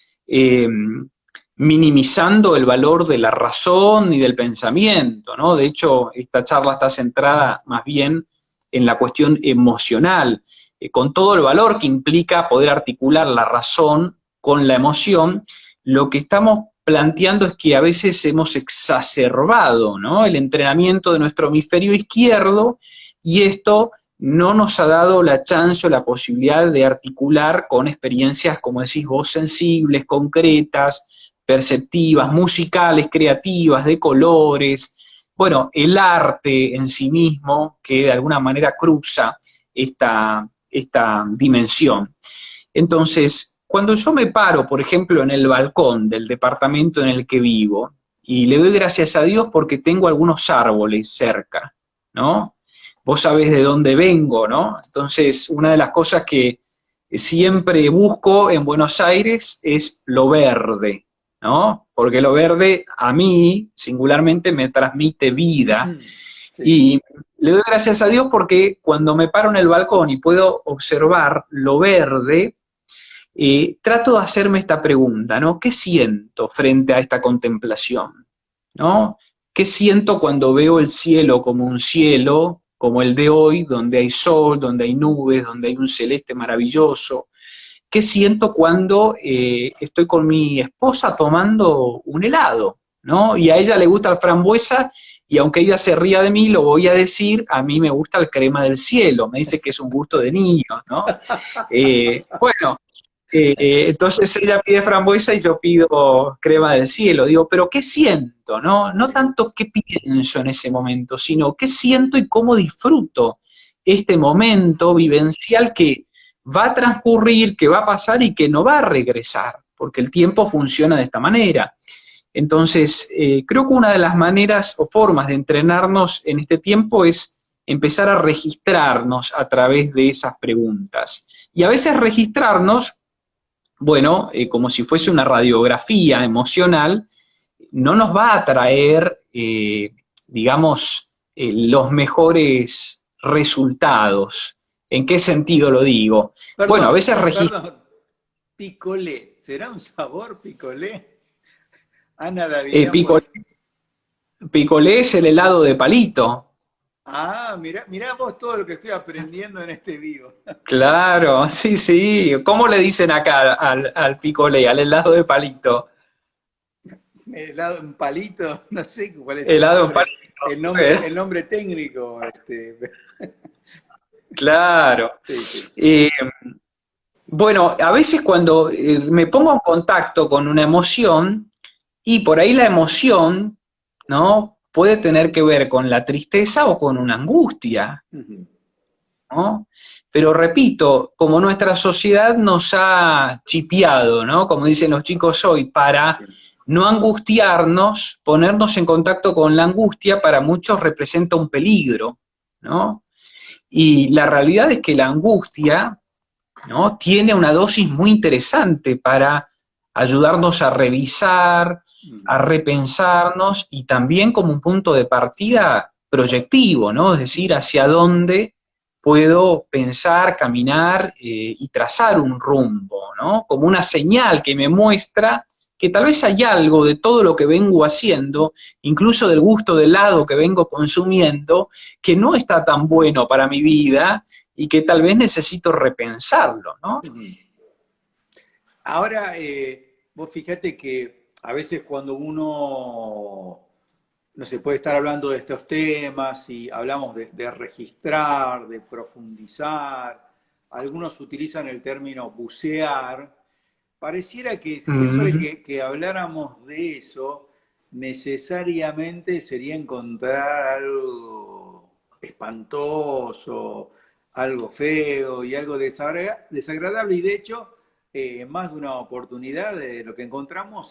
minimizando el valor de la razón ni del pensamiento, ¿no? De hecho, esta charla está centrada más bien en la cuestión emocional, con todo el valor que implica poder articular la razón con la emoción. Lo que estamos planteando es que a veces hemos exacerbado, ¿no? El entrenamiento de nuestro hemisferio izquierdo, y esto no nos ha dado la chance o la posibilidad de articular con experiencias, como decís vos, sensibles, concretas, perceptivas, musicales, creativas, de colores. Bueno, el arte en sí mismo, que de alguna manera cruza esta dimensión. Entonces, cuando yo me paro, por ejemplo, en el balcón del departamento en el que vivo, y le doy gracias a Dios porque tengo algunos árboles cerca, ¿no? Vos sabés de dónde vengo, ¿no? Entonces, una de las cosas que siempre busco en Buenos Aires es lo verde, ¿no? Porque lo verde a mí, singularmente, me transmite vida. Sí. Y le doy gracias a Dios porque cuando me paro en el balcón y puedo observar lo verde, trato de hacerme esta pregunta, ¿no? ¿Qué siento frente a esta contemplación? ¿No? ¿Qué siento cuando veo el cielo como un cielo, como el de hoy, donde hay sol, donde hay nubes, donde hay un celeste maravilloso? ¿Qué siento cuando estoy con mi esposa tomando un helado? ¿No? Y a ella le gusta la frambuesa, y aunque ella se ría de mí, lo voy a decir, a mí me gusta el crema del cielo, me dice que es un gusto de niño, ¿no? Bueno, entonces ella pide frambuesa y yo pido crema del cielo. Digo, pero ¿qué siento? No, no tanto qué pienso en ese momento, sino qué siento y cómo disfruto este momento vivencial que va a transcurrir, que va a pasar y que no va a regresar, porque el tiempo funciona de esta manera. Entonces, creo que una de las maneras o formas de entrenarnos en este tiempo es empezar a registrarnos a través de esas preguntas. Y a veces registrarnos, bueno, como si fuese una radiografía emocional, no nos va a traer, digamos, los mejores resultados. ¿En qué sentido lo digo? Bueno, a Perdón, veces perdón. Picolé. ¿Será un sabor picolé? Ana Davidian por... picolé, picolé es el helado de palito. Ah, mirá vos todo lo que estoy aprendiendo en este vivo. Claro, sí, sí. ¿Cómo le dicen acá al picolé, al helado de palito? Helado en palito, no sé cuál es el Helado de nombre, palito. el nombre técnico. Claro. Sí, sí. Eh, bueno, a veces cuando me pongo en contacto con una emoción, y por ahí la emoción, ¿no? Puede tener que ver con la tristeza o con una angustia, Ujú. ¿no? Pero repito, como nuestra sociedad nos ha chipeado, ¿no? Como dicen los chicos hoy, para no angustiarnos, ponernos en contacto con la angustia para muchos representa un peligro, ¿no? Y la realidad es que la angustia, ¿no? Tiene una dosis muy interesante para ayudarnos a revisar, a repensarnos, y también como un punto de partida proyectivo, ¿no? Es decir, hacia dónde puedo pensar, caminar y trazar un rumbo, ¿no? Como una señal que me muestra que tal vez hay algo de todo lo que vengo haciendo, incluso del gusto del helado que vengo consumiendo, que no está tan bueno para mi vida y que tal vez necesito repensarlo, ¿no? Ujú. Ahora, vos fíjate que a veces cuando uno no se puede estar hablando de estos temas y hablamos de registrar, de profundizar. Algunos utilizan el término bucear. Pareciera que siempre Ujú. que habláramos de eso, necesariamente sería encontrar algo espantoso, algo feo y algo desagradable. Y de hecho, más de una oportunidad de lo que encontramos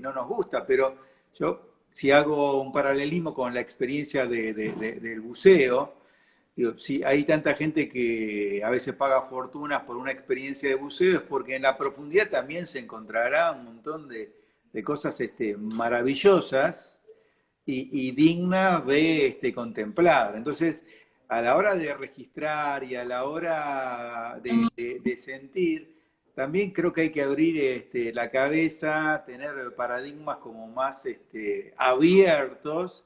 no nos gusta. Pero yo, si hago un paralelismo con la experiencia del buceo, digo, si hay tanta gente que a veces paga fortunas por una experiencia de buceo, es porque en la profundidad también se encontrará un montón de cosas maravillosas y dignas de contemplar. Entonces, a la hora de registrar y a la hora de sentir, también creo que hay que abrir la cabeza, tener paradigmas como más abiertos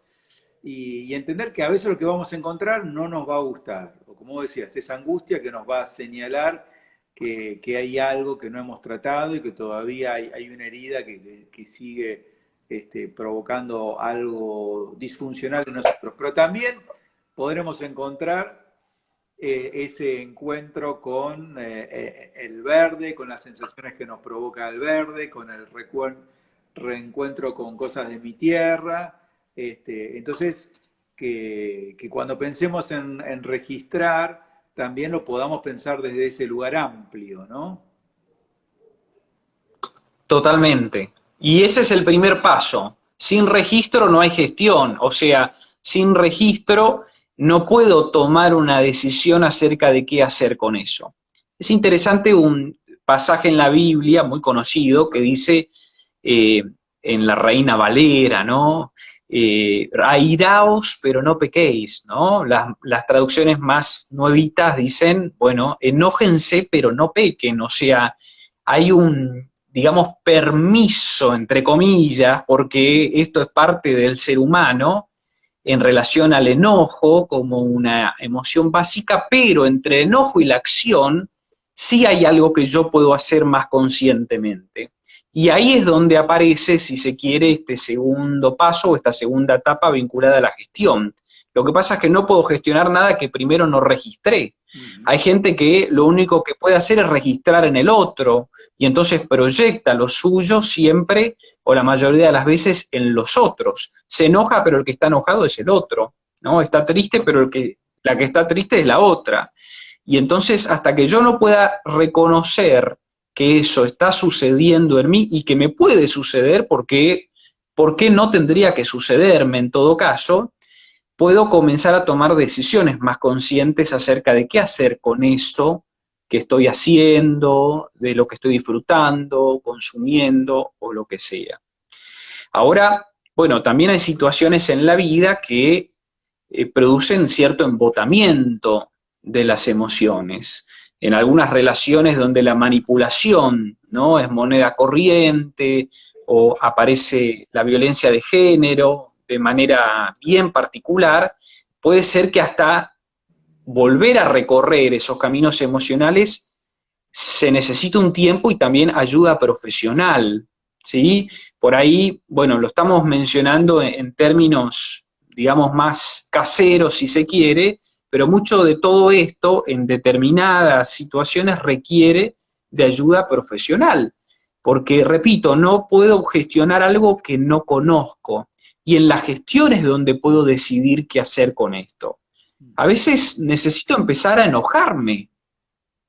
y entender que a veces lo que vamos a encontrar no nos va a gustar. O como decías, esa angustia que nos va a señalar que hay algo que no hemos tratado y que todavía hay una herida que sigue provocando algo disfuncional en nosotros. Pero también podremos encontrar ese encuentro con el verde, con las sensaciones que nos provoca el verde, con el reencuentro con cosas de mi tierra. Entonces, que cuando pensemos en registrar, también lo podamos pensar desde ese lugar amplio, ¿no? Totalmente. Y ese es el primer paso. Sin registro no hay gestión, o sea, sin registro no puedo tomar una decisión acerca de qué hacer con eso. Es interesante un pasaje en la Biblia muy conocido que dice eh, en la Reina Valera, ¿no? Airaos, pero no pequéis, ¿no? Las traducciones más nuevitas dicen, bueno, enójense, pero no pequen, o sea, hay un, digamos, permiso, entre comillas, porque esto es parte del ser humano en relación al enojo como una emoción básica, pero entre el enojo y la acción sí hay algo que yo puedo hacer más conscientemente. Y ahí es donde aparece, si se quiere, este segundo paso o esta segunda etapa vinculada a la gestión. Lo que pasa es que no puedo gestionar nada que primero no registré. Uh -huh. Hay gente que lo único que puede hacer es registrar en el otro y entonces proyecta lo suyo siempre o la mayoría de las veces en los otros. Se enoja, pero el que está enojado es el otro, ¿no? Está triste, pero la que está triste es la otra. Y entonces, hasta que yo no pueda reconocer que eso está sucediendo en mí y que me puede suceder, porque ¿por qué no tendría que sucederme en todo caso? Puedo comenzar a tomar decisiones más conscientes acerca de qué hacer con esto que estoy haciendo, de lo que estoy disfrutando, consumiendo o lo que sea. Ahora, bueno, también hay situaciones en la vida que producen cierto embotamiento de las emociones. En algunas relaciones donde la manipulación, ¿no?, es moneda corriente o aparece la violencia de género de manera bien particular, puede ser que hasta volver a recorrer esos caminos emocionales se necesita un tiempo y también ayuda profesional, ¿sí? Por ahí, bueno, lo estamos mencionando en términos, digamos, más caseros, si se quiere, pero mucho de todo esto en determinadas situaciones requiere de ayuda profesional, porque, repito, no puedo gestionar algo que no conozco, y en la gestión es donde puedo decidir qué hacer con esto. A veces necesito empezar a enojarme,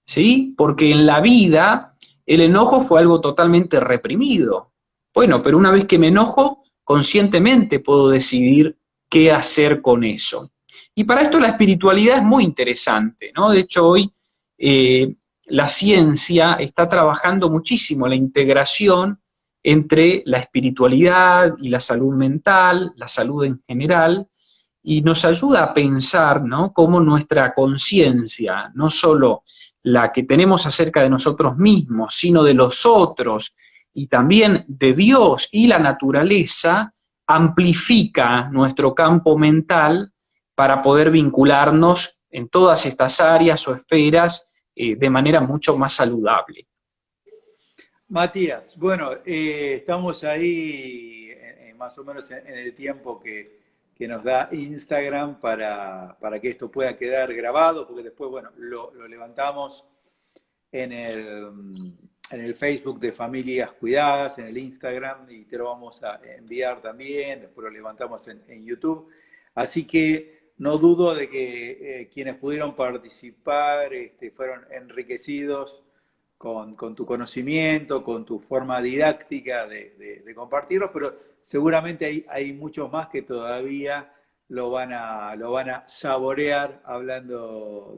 ¿sí? Porque en la vida el enojo fue algo totalmente reprimido. Bueno, pero una vez que me enojo, conscientemente puedo decidir qué hacer con eso. Y para esto la espiritualidad es muy interesante, ¿no? De hecho, hoy eh, la ciencia está trabajando muchísimo la integración entre la espiritualidad y la salud mental, la salud en general, y nos ayuda a pensar, ¿no?, cómo nuestra conciencia, no solo la que tenemos acerca de nosotros mismos, sino de los otros y también de Dios y la naturaleza, amplifica nuestro campo mental para poder vincularnos en todas estas áreas o esferas de manera mucho más saludable. Matías, bueno, estamos ahí más o menos en el tiempo que nos da Instagram para que esto pueda quedar grabado, porque después, bueno, lo levantamos en el Facebook de Familias Cuidadas, en el Instagram, y te lo vamos a enviar también, después lo levantamos en YouTube. Así que no dudo de que quienes pudieron participar fueron enriquecidos con tu conocimiento, con tu forma didáctica de compartirlos, pero seguramente hay muchos más que todavía lo van a saborear hablando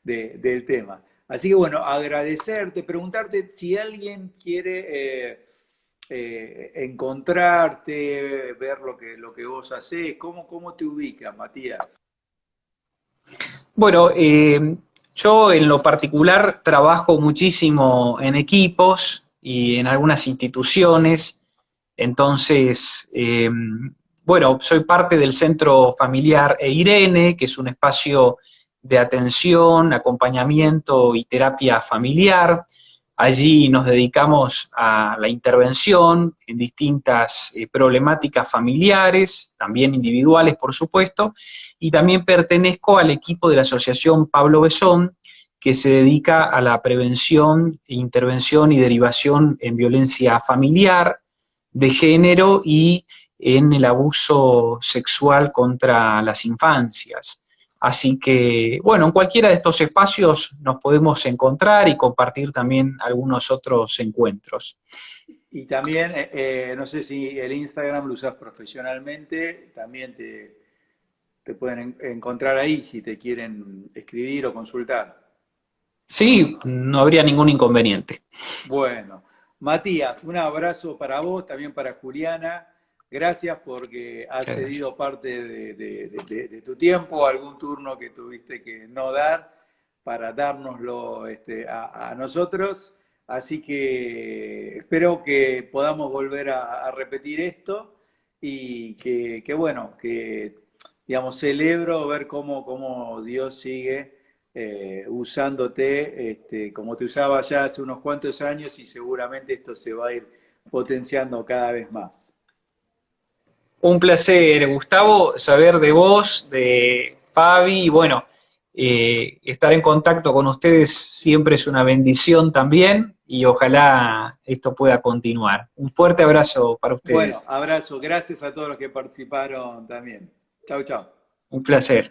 del tema. Así que bueno, agradecerte, preguntarte si alguien quiere encontrarte, ver lo que vos hacés, ¿cómo te ubicas, Matías? Bueno, yo en lo particular trabajo muchísimo en equipos y en algunas instituciones, entonces, bueno, soy parte del Centro Familiar Irene, que es un espacio de atención, acompañamiento y terapia familiar. Allí nos dedicamos a la intervención en distintas problemáticas familiares, también individuales, por supuesto, y también pertenezco al equipo de la Asociación Pablo Besón, que se dedica a la prevención, intervención y derivación en violencia familiar, de género y en el abuso sexual contra las infancias. Así que, bueno, en cualquiera de estos espacios nos podemos encontrar y compartir también algunos otros encuentros. Y también, no sé si el Instagram lo usas profesionalmente, también te pueden encontrar ahí si te quieren escribir o consultar. Sí, no habría ningún inconveniente. Bueno, Matías, un abrazo para vos, también para Juliana. Gracias porque has Muchas gracias. cedido parte de tu tiempo, algún turno que tuviste que no dar para dárnoslo a nosotros. Así que espero que podamos volver a repetir esto y bueno, que digamos, celebro ver cómo Dios sigue usándote como te usaba ya hace unos cuantos años y seguramente esto se va a ir potenciando cada vez más. Un placer, Gustavo, saber de vos, de Fabi, y bueno, estar en contacto con ustedes siempre es una bendición también, y ojalá esto pueda continuar. Un fuerte abrazo para Bueno, ustedes. abrazo, gracias a todos los que participaron también. Chau, chau. Un placer.